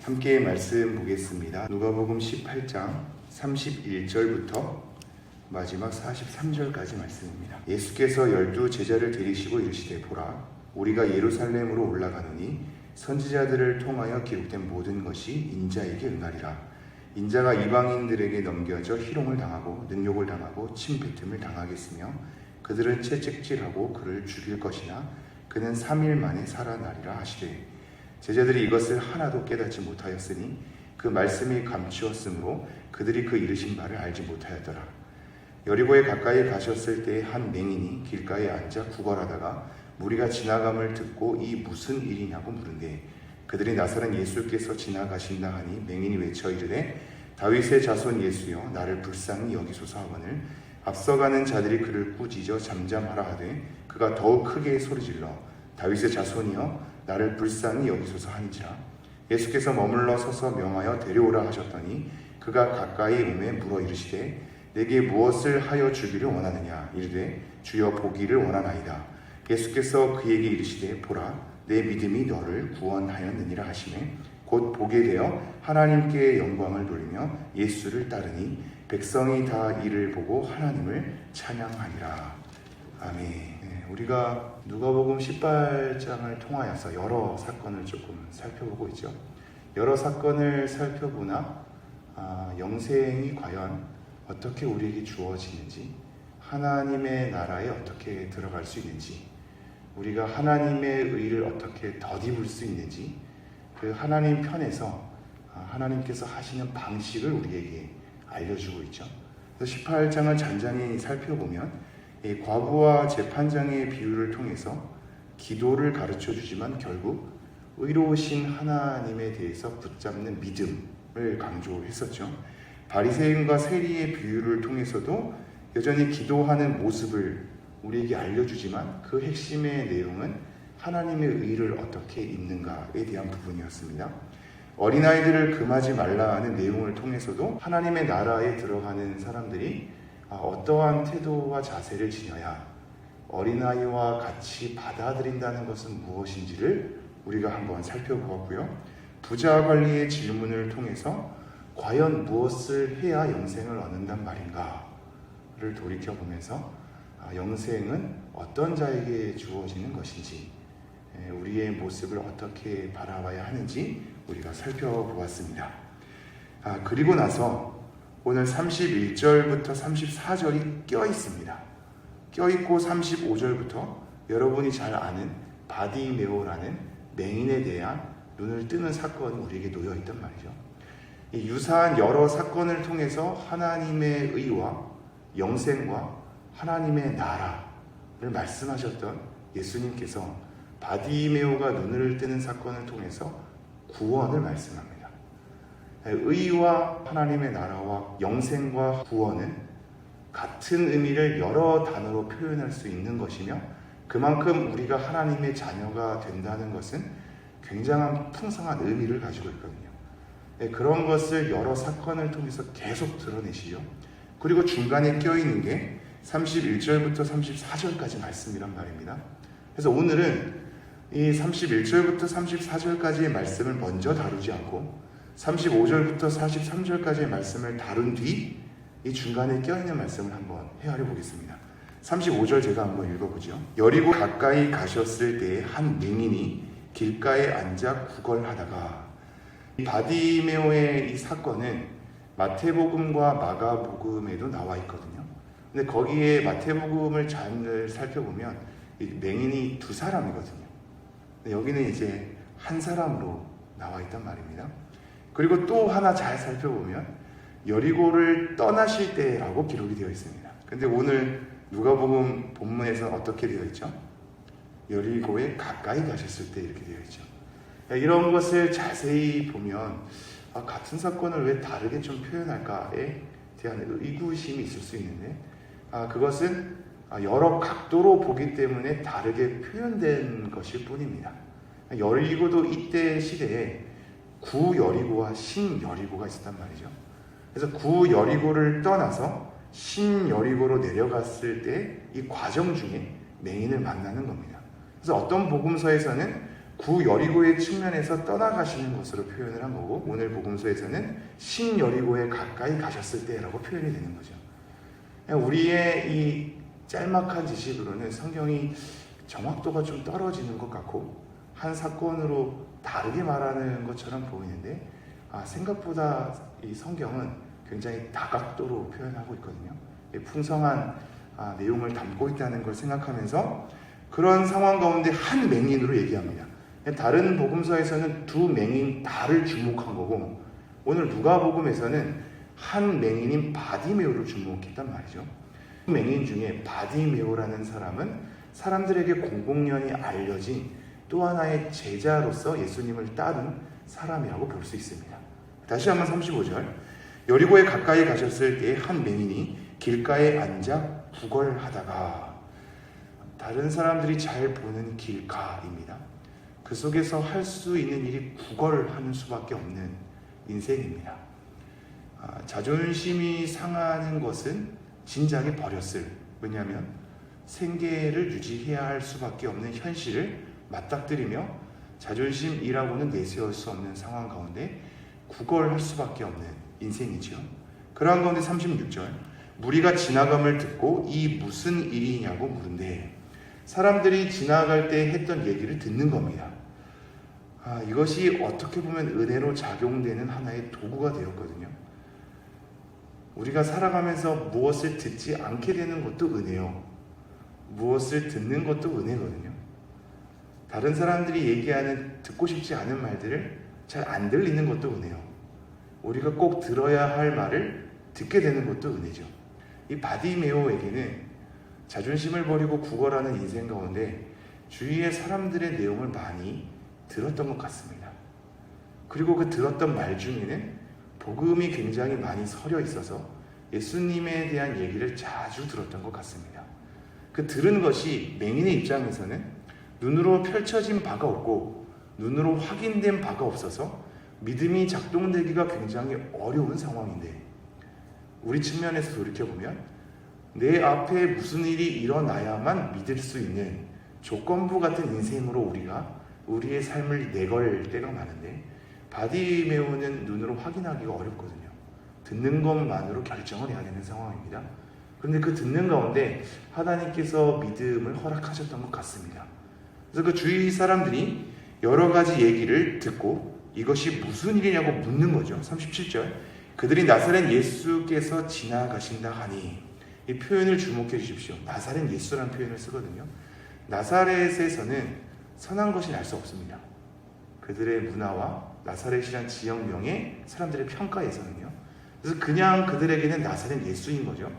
함께 말씀 보겠습니다. 누가복음 18장 31절부터 마지막 43절까지 말씀입니다. 예수께서 12 제자를 데리시고 이르시되 보라, 우리가 예루살렘으로 올라가노니 선지자들을 통하여 기록된 모든 것이 인자에게 응하리라. 인자가 이방인들에게 넘겨져 희롱을 당하고 능욕을 당하고 침뱉음을 당하겠으며 그들은 채찍질하고 그를 죽일 것이나 그는 3일 만에 살아나리라 하시되, 제자들이 이것을 하나도 깨닫지 못하였으니 그 말씀이 감추었으므로 그들이 그 이르신 바를 알지 못하였더라. 여리고에 가까이 가셨을 때 한 맹인이 길가에 앉아 구걸하다가 무리가 지나감을 듣고 이 무슨 일이냐고 물은데, 그들이 나사렛 예수께서 지나가신다 하니 맹인이 외쳐 이르되, 다윗의 자손 예수여, 나를 불쌍히 여기소서 하거늘 앞서가는 자들이 그를 꾸짖어 잠잠하라 하되, 그가 더욱 크게 소리질러 다윗의 자손이여, 나를 불쌍히 여기소서 하니지라. 예수께서 머물러 서서 명하여 데려오라 하셨더니 그가 가까이 오매 물어 이르시되, 내게 무엇을 하여 주기를 원하느냐? 이르되, 주여 보기를 원하나이다. 예수께서 그에게 이르시되, 보라, 내 믿음이 너를 구원하였느니라 하시매 곧 보게 되어 하나님께 영광을 돌리며 예수를 따르니 백성이 다 이를 보고 하나님을 찬양하니라. 아멘. 우리가 누가복음 18장을 통하여서 여러 사건을 조금 살펴보고 있죠. 여러 사건을 살펴보나 영생이 과연 어떻게 우리에게 주어지는지, 하나님의 나라에 어떻게 들어갈 수 있는지, 우리가 하나님의 의를 어떻게 덧입을 수 있는지, 그 하나님 편에서 하나님께서 하시는 방식을 우리에게 알려주고 있죠. 그래서 18장을 잔잔히 살펴보면 이 과부와 재판장의 비유를 통해서 기도를 가르쳐 주지만 결국 의로우신 하나님에 대해서 붙잡는 믿음을 강조했었죠. 바리새인과 세리의 비유를 통해서도 여전히 기도하는 모습을 우리에게 알려주지만 그 핵심의 내용은 하나님의 의를 어떻게 입는가에 대한 부분이었습니다. 어린아이들을 금하지 말라 하는 내용을 통해서도 하나님의 나라에 들어가는 사람들이 어떠한 태도와 자세를 지녀야 어린아이와 같이 받아들인다는 것은 무엇인지를 우리가 한번 살펴보았고요. 부자 관리의 질문을 통해서 과연 무엇을 해야 영생을 얻는단 말인가를 돌이켜보면서 영생은 어떤 자에게 주어지는 것인지, 우리의 모습을 어떻게 바라봐야 하는지 우리가 살펴보았습니다. 그리고 나서 오늘 31절부터 34절이 껴있습니다. 껴있고 35절부터 여러분이 잘 아는 바디메오라는 맹인에 대한 눈을 뜨는 사건이 우리에게 놓여있단 말이죠. 이 유사한 여러 사건을 통해서 하나님의 의와 영생과 하나님의 나라를 말씀하셨던 예수님께서 바디메오가 눈을 뜨는 사건을 통해서 구원을 말씀합니다. 의와 하나님의 나라와 영생과 구원은 같은 의미를 여러 단어로 표현할 수 있는 것이며, 그만큼 우리가 하나님의 자녀가 된다는 것은 굉장한 풍성한 의미를 가지고 있거든요. 그런 것을 여러 사건을 통해서 계속 드러내시죠. 그리고 중간에 껴있는 게 31절부터 34절까지 말씀이란 말입니다. 그래서 오늘은 이 31절부터 34절까지의 말씀을 먼저 다루지 않고 35절부터 43절까지의 말씀을 다룬 뒤 이 중간에 껴있는 말씀을 한번 헤아려 보겠습니다. 35절 제가 한번 읽어보죠. 여리고 가까이 가셨을 때 한 맹인이 길가에 앉아 구걸하다가, 바디메오의 이 사건은 마태복음과 마가복음에도 나와 있거든요. 근데 거기에 마태복음을 잘 살펴보면 이 맹인이 두 사람이거든요. 근데 여기는 이제 한 사람으로 나와 있단 말입니다. 그리고 또 하나 잘 살펴보면 여리고를 떠나실 때라고 기록이 되어 있습니다. 근데 오늘 누가복음 본문에서는 어떻게 되어 있죠? 여리고에 가까이 가셨을 때 이렇게 되어 있죠. 이런 것을 자세히 보면 같은 사건을 왜 다르게 좀 표현할까에 대한 의구심이 있을 수 있는데, 그것은 여러 각도로 보기 때문에 다르게 표현된 것일 뿐입니다. 여리고도 이때 시대에 구여리고와 신여리고가 있었단 말이죠. 그래서 구여리고를 떠나서 신여리고로 내려갔을 때 이 과정 중에 맹인을 만나는 겁니다. 그래서 어떤 복음서에서는 구여리고의 측면에서 떠나가시는 것으로 표현을 한 거고, 오늘 복음서에서는 신여리고에 가까이 가셨을 때라고 표현이 되는 거죠. 우리의 이 짤막한 지식으로는 성경이 정확도가 좀 떨어지는 것 같고 한 사건으로 다르게 말하는 것처럼 보이는데, 생각보다 이 성경은 굉장히 다각도로 표현하고 있거든요. 풍성한 내용을 담고 있다는 걸 생각하면서 그런 상황 가운데 한 맹인으로 얘기합니다. 다른 복음서에서는 두 맹인 다를 주목한 거고, 오늘 누가복음에서는 한 맹인인 바디메오를 주목했단 말이죠. 맹인 중에 바디메오라는 사람은 사람들에게 공공연히 알려진 또 하나의 제자로서 예수님을 따른 사람이라고 볼 수 있습니다. 다시 한번 35절. 여리고에 가까이 가셨을 때 한 맹인이 길가에 앉아 구걸하다가, 다른 사람들이 잘 보는 길가입니다. 그 속에서 할 수 있는 일이 구걸하는 수밖에 없는 인생입니다. 자존심이 상하는 것은 진작에 버렸을, 왜냐하면 생계를 유지해야 할 수밖에 없는 현실을 맞닥뜨리며 자존심이라고는 내세울 수 없는 상황 가운데 구걸할 수밖에 없는 인생이죠. 그러한 가운데 36절, 무리가 지나감을 듣고 이 무슨 일이냐고 물은데, 사람들이 지나갈 때 했던 얘기를 듣는 겁니다. 이것이 어떻게 보면 은혜로 작용되는 하나의 도구가 되었거든요. 우리가 살아가면서 무엇을 듣지 않게 되는 것도 은혜요, 무엇을 듣는 것도 은혜거든요. 다른 사람들이 얘기하는 듣고 싶지 않은 말들을 잘 안 들리는 것도 은혜요, 우리가 꼭 들어야 할 말을 듣게 되는 것도 은혜죠. 이 바디메오에게는 자존심을 버리고 구걸하는 인생 가운데 주위의 사람들의 내용을 많이 들었던 것 같습니다. 그리고 그 들었던 말 중에는 복음이 굉장히 많이 서려 있어서 예수님에 대한 얘기를 자주 들었던 것 같습니다. 그 들은 것이 맹인의 입장에서는 눈으로 펼쳐진 바가 없고 눈으로 확인된 바가 없어서 믿음이 작동되기가 굉장히 어려운 상황인데, 우리 측면에서 돌이켜보면 내 앞에 무슨 일이 일어나야만 믿을 수 있는 조건부 같은 인생으로 우리가 우리의 삶을 내걸 때가 많은데, 바디메오는 눈으로 확인하기가 어렵거든요. 듣는 것만으로 결정을 해야 되는 상황입니다. 그런데 그 듣는 가운데 하나님께서 믿음을 허락하셨던 것 같습니다. 그래서 그 주위 사람들이 여러 가지 얘기를 듣고 이것이 무슨 일이냐고 묻는 거죠. 37절, 그들이 나사렛 예수께서 지나가신다 하니, 이 표현을 주목해 주십시오. 나사렛 예수라는 표현을 쓰거든요. 나사렛에서는 선한 것이 날 수 없습니다. 그들의 문화와 나사렛이란 지역명의 사람들의 평가에서는요. 그래서 그냥 그들에게는 나사렛 예수인 거죠.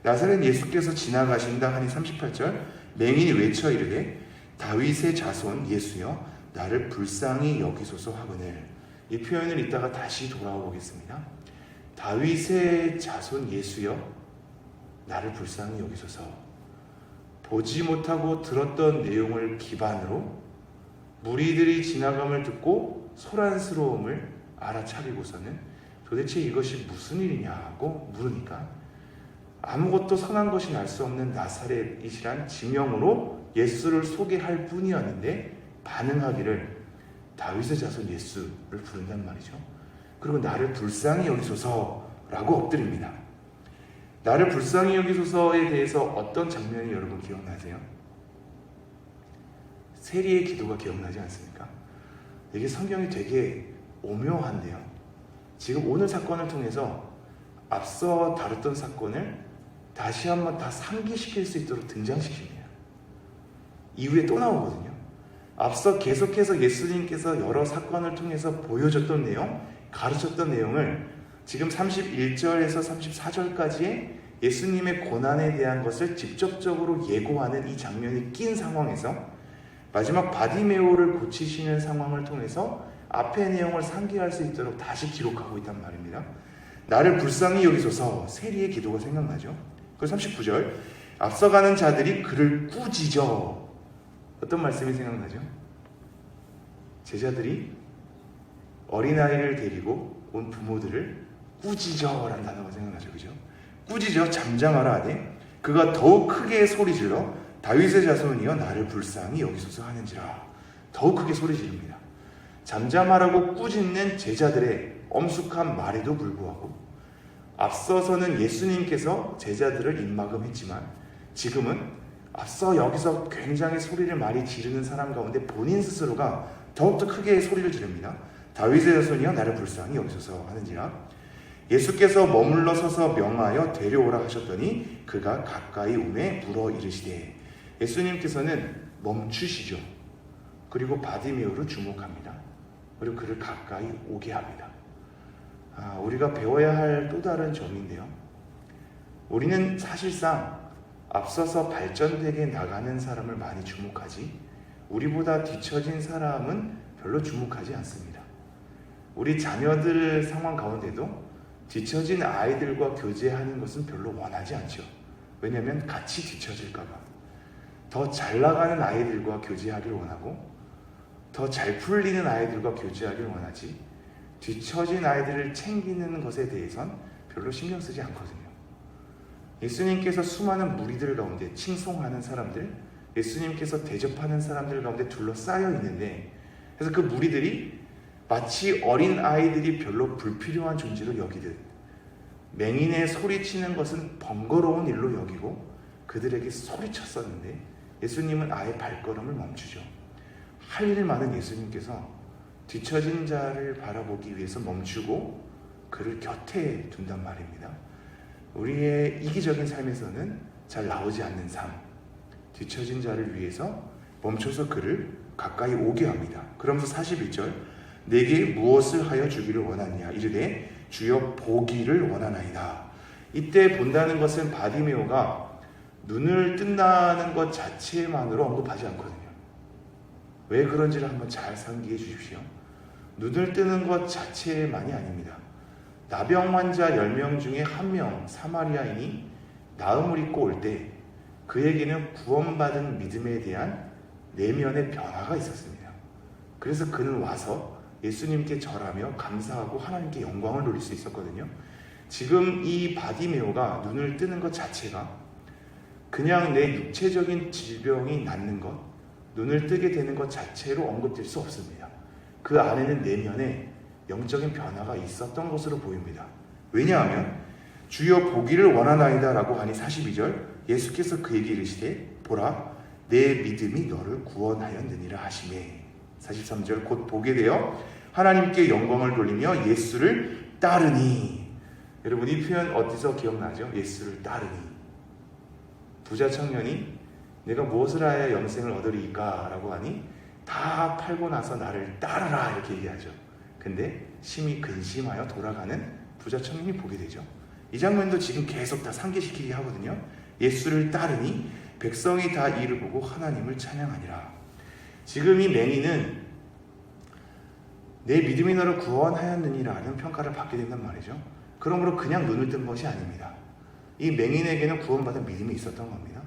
나사렛 예수께서 지나가신다 하니 38절, 맹인이 외쳐 이르되 다윗의 자손 예수여 나를 불쌍히 여기소서 하거늘. 이 표현을 이따가 다시 돌아와 보겠습니다. 다윗의 자손 예수여 나를 불쌍히 여기소서. 보지 못하고 들었던 내용을 기반으로 무리들이 지나감을 듣고 소란스러움을 알아차리고서는 도대체 이것이 무슨 일이냐고 물으니까, 아무것도 선한 것이 날 수 없는 나사렛이란 지명으로 예수를 소개할 뿐이었는데 반응하기를 다윗의 자손 예수를 부른단 말이죠. 그리고 나를 불쌍히 여기소서라고 엎드립니다. 나를 불쌍히 여기소서에 대해서 어떤 장면이 여러분 기억나세요? 세리의 기도가 기억나지 않습니까? 이게 성경이 되게 오묘한데요. 지금 오늘 사건을 통해서 앞서 다뤘던 사건을 다시 한번 다 상기시킬 수 있도록 등장시킵니다. 이후에 또 나오거든요. 앞서 계속해서 예수님께서 여러 사건을 통해서 보여줬던 내용, 가르쳤던 내용을 지금 31절에서 34절까지의 예수님의 고난에 대한 것을 직접적으로 예고하는 이 장면이 낀 상황에서 마지막 바디메오를 고치시는 상황을 통해서 앞의 내용을 상기할 수 있도록 다시 기록하고 있단 말입니다. 나를 불쌍히 여기소서, 세리의 기도가 생각나죠. 그리고 39절, 앞서가는 자들이 그를 꾸짖어. 어떤 말씀이 생각나죠? 제자들이 어린아이를 데리고 온 부모들을 꾸짖어라는 단어가 생각나죠. 그죠? 꾸짖어 잠잠하라 하되 그가 더욱 크게 소리질러 다윗의 자손이여 나를 불쌍히 여기소서 하는지라. 더욱 크게 소리 지릅니다. 잠잠하라고 꾸짖는 제자들의 엄숙한 말에도 불구하고 앞서서는 예수님께서 제자들을 입막음했지만 지금은 앞서 여기서 굉장히 소리를 많이 지르는 사람 가운데 본인 스스로가 더욱더 크게 소리를 지릅니다. 다윗의 자손이여 나를 불쌍히 여기소서 하는지라. 예수께서 머물러 서서 명하여 데려오라 하셨더니 그가 가까이 오매 물어 이르시되. 예수님께서는 멈추시죠. 그리고 바디메오를 주목합니다. 그리고 그를 가까이 오게 합니다. 우리가 배워야 할 또 다른 점인데요. 우리는 사실상 앞서서 발전되게 나가는 사람을 많이 주목하지 우리보다 뒤처진 사람은 별로 주목하지 않습니다. 우리 자녀들 상황 가운데도 뒤처진 아이들과 교제하는 것은 별로 원하지 않죠. 왜냐하면 같이 뒤처질까 봐. 더 잘 나가는 아이들과 교제하길 원하고 더 잘 풀리는 아이들과 교제하길 원하지 뒤처진 아이들을 챙기는 것에 대해선 별로 신경 쓰지 않거든요. 예수님께서 수많은 무리들 가운데 칭송하는 사람들, 예수님께서 대접하는 사람들 가운데 둘러싸여 있는데, 그래서 그 무리들이 마치 어린 아이들이 별로 불필요한 존재로 여기듯 맹인의 소리치는 것은 번거로운 일로 여기고 그들에게 소리쳤었는데 예수님은 아예 발걸음을 멈추죠. 할 일 많은 예수님께서 뒤처진 자를 바라보기 위해서 멈추고 그를 곁에 둔단 말입니다. 우리의 이기적인 삶에서는 잘 나오지 않는 삶, 뒤처진 자를 위해서 멈춰서 그를 가까이 오게 합니다. 그러면서 41절, 내게 무엇을 하여 주기를 원하느냐 이르되 주여 보기를 원하나이다. 이때 본다는 것은 바디메오가 눈을 뜬다는 것 자체만으로 언급하지 않거든요. 왜 그런지를 한번 잘 상기해 주십시오. 눈을 뜨는 것 자체만이 아닙니다. 나병 환자 10명 중에 1명 사마리아인이 나음을 입고 올 때 그에게는 구원받은 믿음에 대한 내면의 변화가 있었습니다. 그래서 그는 와서 예수님께 절하며 감사하고 하나님께 영광을 돌릴 수 있었거든요. 지금 이 바디메오가 눈을 뜨는 것 자체가 그냥 내 육체적인 질병이 낫는 것, 눈을 뜨게 되는 것 자체로 언급될 수 없습니다. 그 안에는 내면에 영적인 변화가 있었던 것으로 보입니다. 왜냐하면 주여 보기를 원하나이다 라고 하니 42절 예수께서 그에게 이르시되 보라 내 믿음이 너를 구원하였느니라 하시매. 43절 곧 보게 되어 하나님께 영광을 돌리며 예수를 따르니. 여러분 이 표현 어디서 기억나죠? 예수를 따르니. 부자 청년이 내가 무엇을 하여 영생을 얻으리까? 라고 하니 다 팔고 나서 나를 따르라 이렇게 얘기하죠. 근데 심히 근심하여 돌아가는 부자 청년이 보게 되죠. 이 장면도 지금 계속 다 상기시키게 하거든요. 예수를 따르니 백성이 다 이를 보고 하나님을 찬양하니라. 지금 이 맹인은 내 믿음이 너를 구원하였느니라는 평가를 받게 된단 말이죠. 그러므로 그냥 눈을 뜬 것이 아닙니다. 이 맹인에게는 구원받은 믿음이 있었던 겁니다.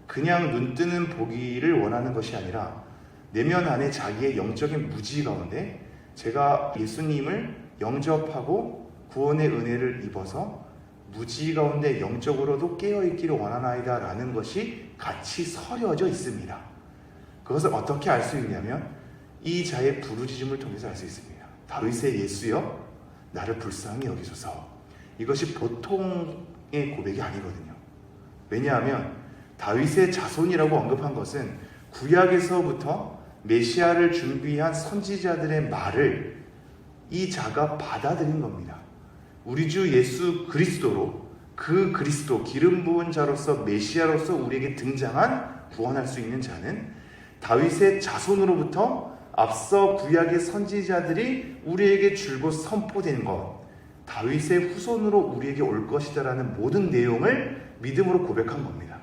그냥 눈 뜨는 보기를 원하는 것이 아니라 내면 안에 자기의 영적인 무지 가운데 제가 예수님을 영접하고 구원의 은혜를 입어서 무지 가운데 영적으로도 깨어있기를 원하나이다 라는 것이 같이 서려져 있습니다. 그것을 어떻게 알 수 있냐면 이 자의 부르짖음을 통해서 알 수 있습니다. 다윗의 예수여 나를 불쌍히 여기소서. 이것이 보통의 고백이 아니거든요. 왜냐하면 다윗의 자손이라고 언급한 것은 구약에서부터 메시아를 준비한 선지자들의 말을 이 자가 받아들인 겁니다. 우리 주 예수 그리스도로 그 그리스도 기름 부은 자로서 메시아로서 우리에게 등장한 구원할 수 있는 자는 다윗의 자손으로부터 앞서 구약의 선지자들이 우리에게 줄곧 선포된 것, 다윗의 후손으로 우리에게 올 것이다라는 모든 내용을 믿음으로 고백한 겁니다.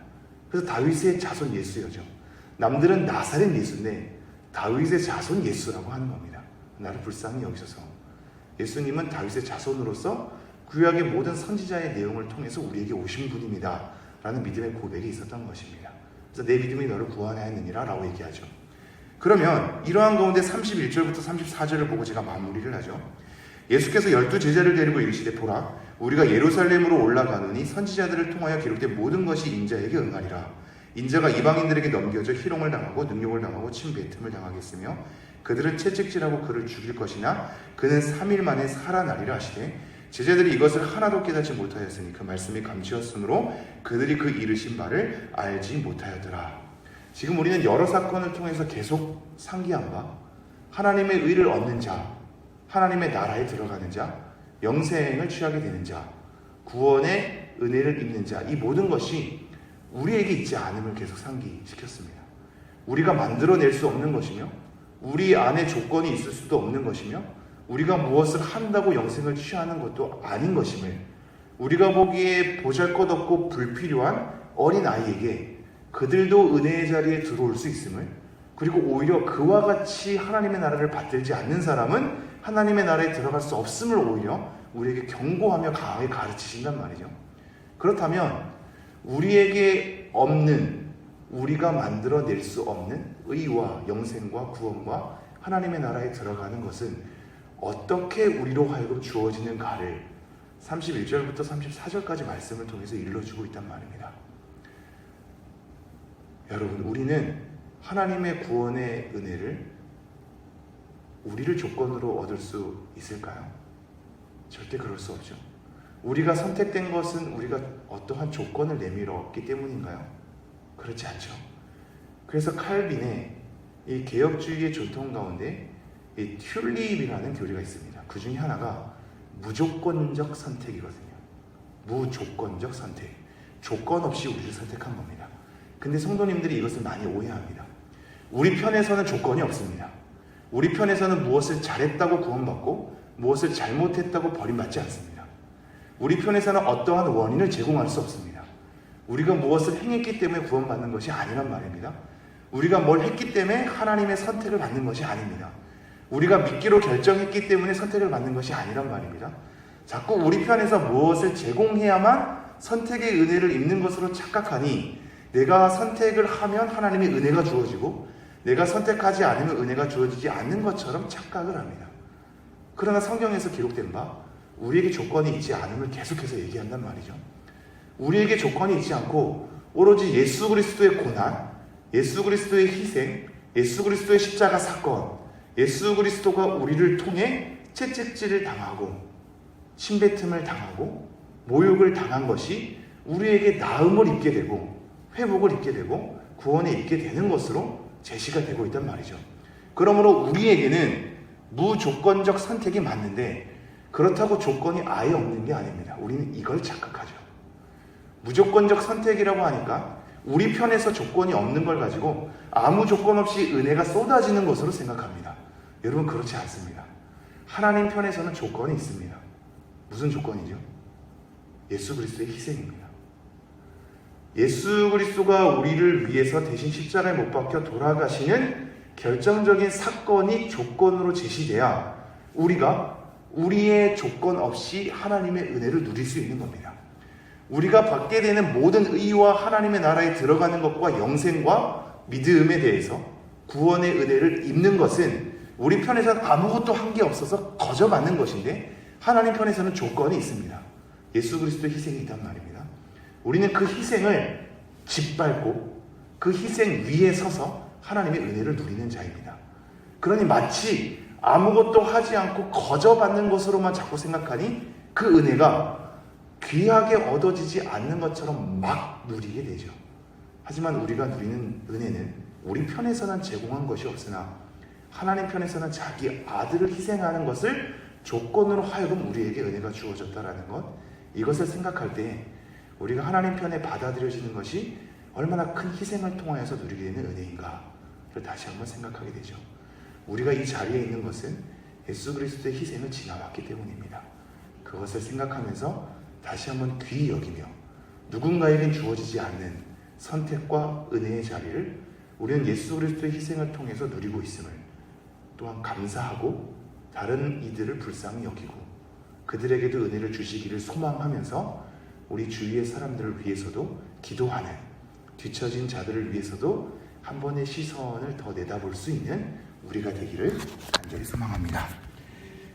그래서 다윗의 자손 예수여죠. 남들은 나사렛 예수인데 다윗의 자손 예수라고 하는 겁니다. 나를 불쌍히 여기소서. 예수님은 다윗의 자손으로서 구약의 모든 선지자의 내용을 통해서 우리에게 오신 분입니다 라는 믿음의 고백이 있었던 것입니다. 그래서 내 믿음이 너를 구원하였느니라 라고 얘기하죠. 그러면 이러한 가운데 31절부터 34절을 보고 제가 마무리를 하죠. 예수께서 12 제자를 데리고 이르시되 보라 우리가 예루살렘으로 올라가느니 선지자들을 통하여 기록된 모든 것이 인자에게 응하리라. 인자가 이방인들에게 넘겨져 희롱을 당하고 능욕을 당하고 침뱉음을 당하겠으며 그들은 채찍질하고 그를 죽일 것이나 그는 3일 만에 살아나리라 하시되 제자들이 이것을 하나도 깨닫지 못하였으니 그 말씀이 감추었으므로 그들이 그 이르신 바를 알지 못하였더라. 지금 우리는 여러 사건을 통해서 계속 상기한 바 하나님의 의를 얻는 자, 하나님의 나라에 들어가는 자, 영생을 취하게 되는 자, 구원의 은혜를 입는 자, 이 모든 것이 우리에게 있지 않음을 계속 상기시켰습니다. 우리가 만들어낼 수 없는 것이며 우리 안에 조건이 있을 수도 없는 것이며 우리가 무엇을 한다고 영생을 취하는 것도 아닌 것임을, 우리가 보기에 보잘것없고 불필요한 어린아이에게 그들도 은혜의 자리에 들어올 수 있음을, 그리고 오히려 그와 같이 하나님의 나라를 받들지 않는 사람은 하나님의 나라에 들어갈 수 없음을 오히려 우리에게 경고하며 강하게 가르치신단 말이죠. 그렇다면 우리에게 없는, 우리가 만들어낼 수 없는 의와 영생과 구원과 하나님의 나라에 들어가는 것은 어떻게 우리로 하여금 주어지는가를 31절부터 34절까지 말씀을 통해서 일러주고 있단 말입니다. 여러분, 우리는 하나님의 구원의 은혜를 우리를 조건으로 얻을 수 있을까요? 절대 그럴 수 없죠. 우리가 선택된 것은 우리가 어떠한 조건을 내밀었기 때문인가요? 그렇지 않죠. 그래서 칼빈의 이 개혁주의의 전통 가운데 이 튤립이라는 교리가 있습니다. 그 중에 하나가 무조건적 선택이거든요. 무조건적 선택. 조건 없이 우리를 선택한 겁니다. 근데 성도님들이 이것을 많이 오해합니다. 우리 편에서는 조건이 없습니다. 우리 편에서는 무엇을 잘했다고 구원받고 무엇을 잘못했다고 버림받지 않습니다. 우리 편에서는 어떠한 원인을 제공할 수 없습니다. 우리가 무엇을 행했기 때문에 구원받는 것이 아니란 말입니다. 우리가 뭘 했기 때문에 하나님의 선택을 받는 것이 아닙니다. 우리가 믿기로 결정했기 때문에 선택을 받는 것이 아니란 말입니다. 자꾸 우리 편에서 무엇을 제공해야만 선택의 은혜를 입는 것으로 착각하니 내가 선택을 하면 하나님의 은혜가 주어지고 내가 선택하지 않으면 은혜가 주어지지 않는 것처럼 착각을 합니다. 그러나 성경에서 기록된 바 우리에게 조건이 있지 않음을 계속해서 얘기한단 말이죠. 우리에게 조건이 있지 않고 오로지 예수 그리스도의 고난, 예수 그리스도의 희생, 예수 그리스도의 십자가 사건, 예수 그리스도가 우리를 통해 채찍질을 당하고 침뱉음을 당하고 모욕을 당한 것이 우리에게 나음을 입게 되고 회복을 입게 되고 구원에 입게 되는 것으로 제시가 되고 있단 말이죠. 그러므로 우리에게는 무조건적 선택이 맞는데 그렇다고 조건이 아예 없는 게 아닙니다. 우리는 이걸 착각하죠. 무조건적 선택이라고 하니까 우리 편에서 조건이 없는 걸 가지고 아무 조건 없이 은혜가 쏟아지는 것으로 생각합니다. 여러분, 그렇지 않습니다. 하나님 편에서는 조건이 있습니다. 무슨 조건이죠? 예수 그리스도의 희생입니다. 예수 그리스도가 우리를 위해서 대신 십자가에 못 박혀 돌아가시는 결정적인 사건이 조건으로 제시돼야 우리가 우리의 조건 없이 하나님의 은혜를 누릴 수 있는 겁니다. 우리가 받게 되는 모든 의와 하나님의 나라에 들어가는 것과 영생과 믿음에 대해서 구원의 은혜를 입는 것은 우리 편에서는 아무것도 한 게 없어서 거저 받는 것인데 하나님 편에서는 조건이 있습니다. 예수 그리스도의 희생이 있단 말입니다. 우리는 그 희생을 짓밟고 그 희생 위에 서서 하나님의 은혜를 누리는 자입니다. 그러니 마치 아무것도 하지 않고 거저 받는 것으로만 자꾸 생각하니 그 은혜가 귀하게 얻어지지 않는 것처럼 막 누리게 되죠. 하지만 우리가 누리는 은혜는 우리 편에서는 제공한 것이 없으나 하나님 편에서는 자기 아들을 희생하는 것을 조건으로 하여금 우리에게 은혜가 주어졌다라는 것, 이것을 생각할 때 우리가 하나님 편에 받아들여지는 것이 얼마나 큰 희생을 통하여서 누리게 되는 은혜인가를 다시 한번 생각하게 되죠. 우리가 이 자리에 있는 것은 예수 그리스도의 희생을 지나왔기 때문입니다. 그것을 생각하면서 다시 한번 귀히 여기며 누군가에겐 주어지지 않는 선택과 은혜의 자리를 우리는 예수 그리스도의 희생을 통해서 누리고 있음을 또한 감사하고 다른 이들을 불쌍히 여기고 그들에게도 은혜를 주시기를 소망하면서 우리 주위의 사람들을 위해서도 기도하는, 뒤처진 자들을 위해서도 한 번의 시선을 더 내다볼 수 있는 우리가 되기를 간절히 소망합니다.